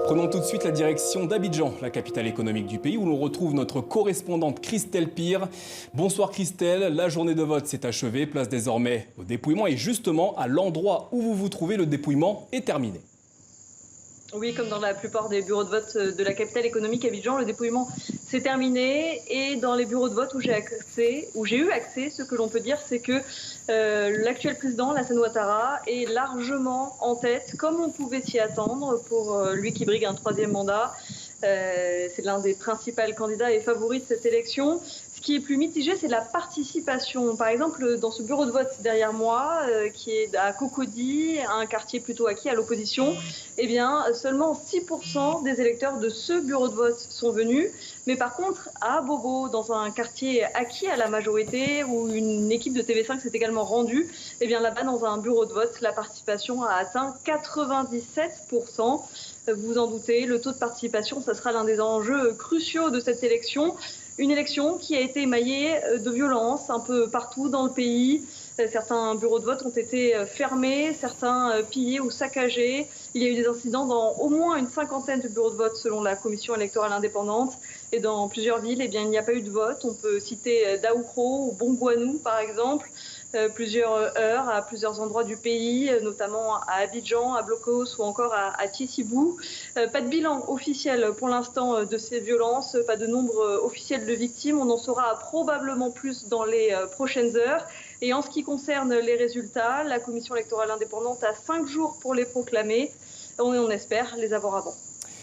Prenons tout de suite la direction d'Abidjan, la capitale économique du pays, où l'on retrouve notre correspondante Christelle Pire. Bonsoir Christelle, la journée de vote s'est achevée, place désormais au dépouillement et justement à l'endroit où vous vous trouvez, le dépouillement est terminé. Oui, comme dans la plupart des bureaux de vote de la capitale économique Abidjan, le dépouillement s'est terminé et dans les bureaux de vote où j'ai eu accès, ce que l'on peut dire, c'est que l'actuel président, Alassane Ouattara, est largement en tête, comme on pouvait s'y attendre pour lui qui brigue un troisième mandat. C'est l'un des principaux candidats et favoris de cette élection. Ce qui est plus mitigé, c'est la participation. Par exemple, dans ce bureau de vote derrière moi, qui est à Cocody, un quartier plutôt acquis à l'opposition, eh bien, seulement 6% des électeurs de ce bureau de vote sont venus. Mais par contre, à Bobo, dans un quartier acquis à la majorité, où une équipe de TV5 s'est également rendue, eh bien là-bas, dans un bureau de vote, la participation a atteint 97%. Vous vous en doutez, le taux de participation, ça sera l'un des enjeux cruciaux de cette élection. Une élection qui a été émaillée de violence un peu partout dans le pays. Certains bureaux de vote ont été fermés, certains pillés ou saccagés. Il y a eu des incidents dans au moins une cinquantaine de bureaux de vote selon la commission électorale indépendante. Et dans plusieurs villes, eh bien, il n'y a pas eu de vote. On peut citer Daoukro ou Bongouanou par exemple. Plusieurs heures à plusieurs endroits du pays, notamment à Abidjan, à Blocos ou encore à Tissibou. Pas de bilan officiel pour l'instant de ces violences, pas de nombre officiel de victimes. On en saura probablement plus dans les prochaines heures. Et en ce qui concerne les résultats, la commission électorale indépendante a 5 jours pour les proclamer. On espère les avoir avant.